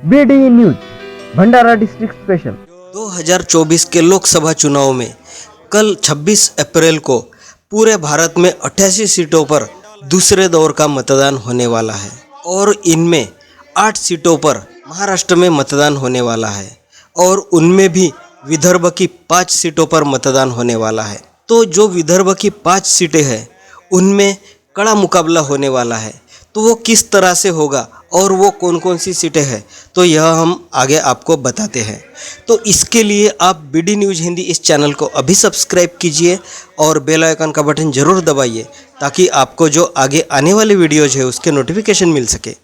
BD news भंडारा district special. 2024 के लोकसभा चुनाव में कल 26 अप्रैल को पूरे भारत में 88 सीटों पर दूसरे दौर का मतदान होने वाला है और इनमें 8 सीटों पर महाराष्ट्र में मतदान होने वाला है और उनमें भी विदर्भ की 5 सीटों पर मतदान होने वाला है। तो जो विदर्भ की 5 सीटें हैं उनमें कड़ा मुकाबला होने वाला है। तो वो किस तरह से होगा और वो कौन कौन सी सीटें हैं तो यह हम आगे आपको बताते हैं। तो इसके लिए आप बीडी न्यूज़ हिंदी इस चैनल को अभी सब्सक्राइब कीजिए और बेल आइकन का बटन ज़रूर दबाइए ताकि आपको जो आगे आने वाले वीडियोज़ है उसके नोटिफिकेशन मिल सके।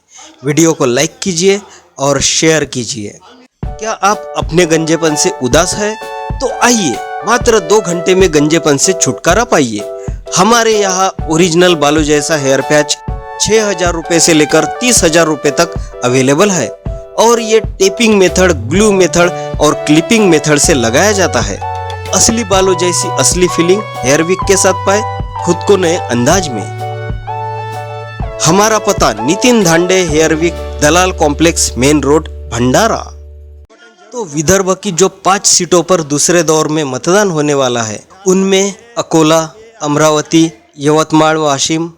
वीडियो को लाइक कीजिए और शेयर कीजिए। क्या आप अपने गंजेपन से उदास है तो आइए मात्र 2 घंटे में गंजेपन से छुटकारा पाइए। हमारे यहाँ ओरिजिनल बालों जैसा हेयर पैच 6,000 रुपये से लेकर 30,000 रुपये तक अवेलेबल है और ये टेपिंग मेथड, ग्लू मेथड और क्लिपिंग मेथड से लगाया जाता है। असली बालों जैसी असली फीलिंग हेयर विक के साथ पाए खुद को नए अंदाज में। हमारा पता नितिन धांडे हेयर विक, दलाल कॉम्प्लेक्स, मेन रोड, भंडारा। तो विदर्भ की जो 5 सीटों पर दूसरे दौर में मतदान होने वाला है उनमें अकोला, अमरावती, यवतमाळ, वाशिम,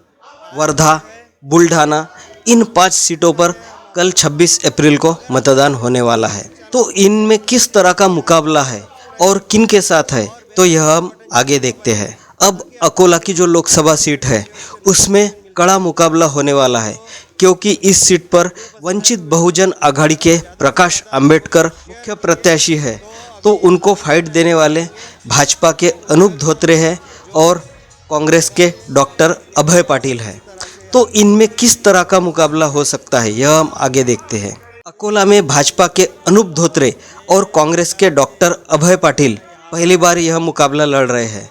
वर्धा, बुल्ढाना, इन 5 सीटों पर कल 26 अप्रैल को मतदान होने वाला है। तो इनमें किस तरह का मुकाबला है और किन के साथ है तो यह हम आगे देखते हैं। अब अकोला की जो लोकसभा सीट है उसमें कड़ा मुकाबला होने वाला है क्योंकि इस सीट पर वंचित बहुजन आघाड़ी के प्रकाश आंबेडकर मुख्य प्रत्याशी है। तो उनको फाइट देने वाले भाजपा के अनूप धोत्रे हैं और कांग्रेस के डॉक्टर अभय पाटिल है। तो इनमें किस तरह का मुकाबला हो सकता है यह हम आगे देखते हैं। अकोला में भाजपा के अनूप धोत्रे और कांग्रेस के डॉक्टर अभय पाटिल पहली बार यह मुकाबला लड़ रहे हैं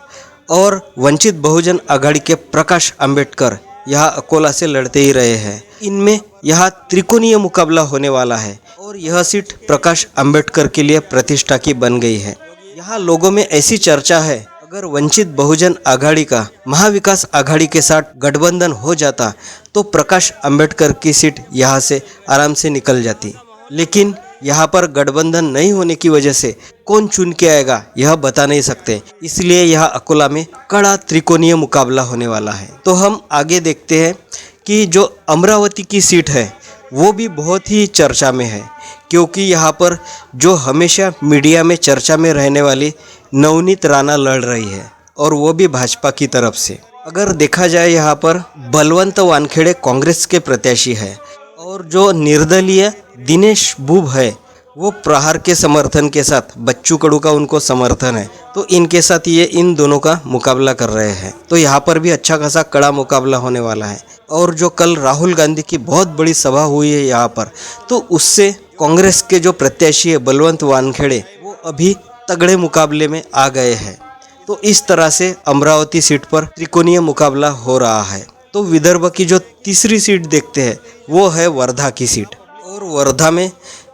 और वंचित बहुजन आघाड़ी के प्रकाश आंबेडकर यहाँ अकोला से लड़ते ही रहे हैं। इनमें यहाँ त्रिकोणीय मुकाबला होने वाला है और यह सीट प्रकाश आंबेडकर के लिए प्रतिष्ठा की बन गई है। यहाँ लोगों में ऐसी चर्चा है अगर वंचित बहुजन आघाड़ी का महाविकास आघाड़ी के साथ गठबंधन हो जाता तो प्रकाश आंबेडकर की सीट यहाँ से आराम से निकल जाती, लेकिन यहाँ पर गठबंधन नहीं होने की वजह से कौन चुन के आएगा यह बता नहीं सकते। इसलिए यहाँ अकोला में कड़ा त्रिकोणीय मुकाबला होने वाला है। तो हम आगे देखते हैं कि जो अमरावती की सीट है वो भी बहुत ही चर्चा में है क्योंकि यहाँ पर जो हमेशा मीडिया में चर्चा में रहने वाली नवनीत राणा लड़ रही है और वो भी भाजपा की तरफ से। अगर देखा जाए यहाँ पर बलवंत वानखेड़े कांग्रेस के प्रत्याशी है और जो निर्दलीय दिनेश बुब है वो प्रहार के समर्थन के साथ बच्चू कडू का उनको समर्थन है। तो इनके साथ ये इन दोनों का मुकाबला कर रहे हैं। तो यहाँ पर भी अच्छा खासा कड़ा मुकाबला होने वाला है। और जो कल राहुल गांधी की बहुत बड़ी सभा हुई है यहाँ पर तो उससे कांग्रेस के जो प्रत्याशी है बलवंत वानखेड़े वो अभी तगड़े मुकाबले में आ गए हैं। तो इस तरह से अमरावती सीट पर त्रिकोणीय मुकाबला हो रहा है। तो विदर्भ की जो तीसरी सीट देखते हैं वो है वर्धा की सीट और वर्धा में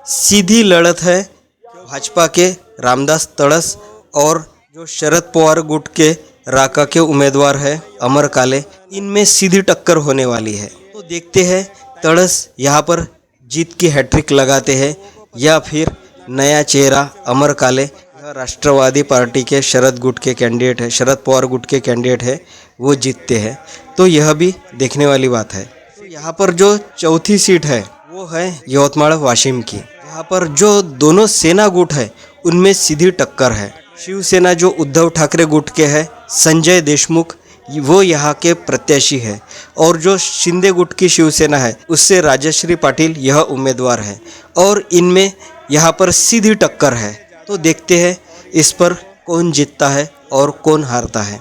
सीधी लड़त है भाजपा के रामदास तड़स और जो शरद पवार गुट के राका के उम्मीदवार है अमर काले, इनमें सीधी टक्कर होने वाली है। तो देखते हैं तड़स यहाँ पर जीत की हैट्रिक लगाते हैं या फिर नया चेहरा अमर काले, यह राष्ट्रवादी पार्टी के शरद गुट के कैंडिडेट है, शरद पवार गुट के कैंडिडेट है, वो जीतते हैं। तो यह भी देखने वाली बात है। तो यहाँ पर जो चौथी सीट है वो है यवतमाळ वाशिम की। यहाँ पर जो दोनों सेना गुट है उनमें सीधी टक्कर है। शिवसेना जो उद्धव ठाकरे गुट के है संजय देशमुख वो यहाँ के प्रत्याशी है और जो शिंदे गुट की शिवसेना है उससे राजश्री पाटिल यह उम्मीदवार है और इनमें यहाँ पर सीधी टक्कर है। तो देखते हैं इस पर कौन जीतता है और कौन हारता है।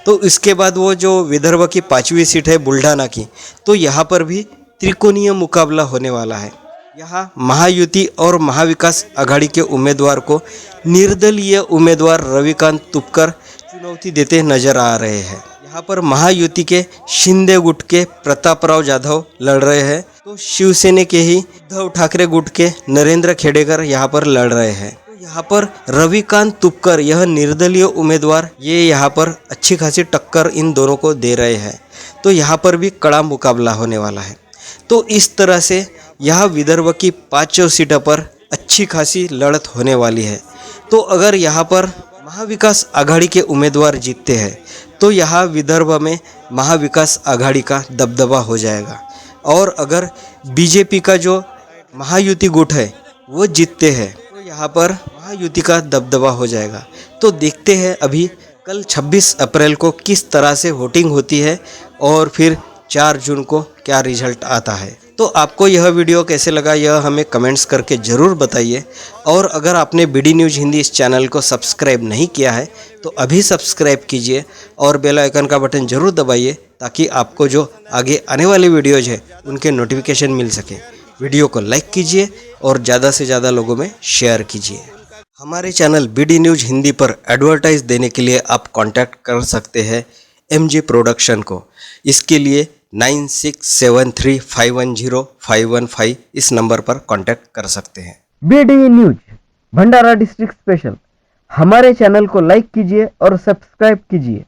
तो इसके बाद वो जो विदर्भ की 5वीं सीट है बुल्ढाना की, तो यहाँ पर भी त्रिकोणीय मुकाबला होने वाला है। यहाँ महायुति और महाविकास आघाड़ी के उम्मीदवार को निर्दलीय उम्मीदवार रविकांत तुपकर चुनौती देते नजर आ रहे हैं। यहाँ पर महायुति के शिंदे गुट के प्रतापराव जाधव लड़ रहे हैं तो शिवसेना के ही उद्धव ठाकरे गुट के नरेंद्र खेडेकर यहाँ पर लड़ रहे हैं। तो यहाँ पर रविकांत तुपकर यह निर्दलीय उम्मीदवार ये यहाँ पर अच्छी खासी टक्कर इन दोनों को दे रहे हैं। तो यहाँ पर भी कड़ा मुकाबला होने वाला है। तो इस तरह से यहाँ विदर्भ की 5 सीटों पर अच्छी खासी लड़त होने वाली है। तो अगर यहाँ पर महाविकास आघाड़ी के उम्मीदवार जीतते हैं तो यहाँ विदर्भ में महाविकास आघाड़ी का दबदबा हो जाएगा। और अगर बीजेपी का जो महायुति गुट है वो जीतते हैं तो यहाँ पर महायुति का दबदबा हो जाएगा। तो देखते हैं अभी कल 26 अप्रैल को किस तरह से वोटिंग होती है और फिर 4 जून को क्या रिजल्ट आता है। तो आपको यह वीडियो कैसे लगा यह हमें कमेंट्स करके ज़रूर बताइए। और अगर आपने BD न्यूज़ हिंदी इस चैनल को सब्सक्राइब नहीं किया है तो अभी सब्सक्राइब कीजिए और बेल आइकन का बटन ज़रूर दबाइए ताकि आपको जो आगे आने वाले वीडियोज़ है उनके नोटिफिकेशन मिल सके। वीडियो को लाइक कीजिए और ज़्यादा से ज़्यादा लोगों में शेयर कीजिए। हमारे चैनल BD न्यूज़ हिंदी पर एडवर्टाइज देने के लिए आप कांटेक्ट कर सकते हैं MJ प्रोडक्शन को। इसके लिए 9673510515 इस नंबर पर कांटेक्ट कर सकते हैं। BD न्यूज भंडारा डिस्ट्रिक्ट स्पेशल। हमारे चैनल को लाइक कीजिए और सब्सक्राइब कीजिए।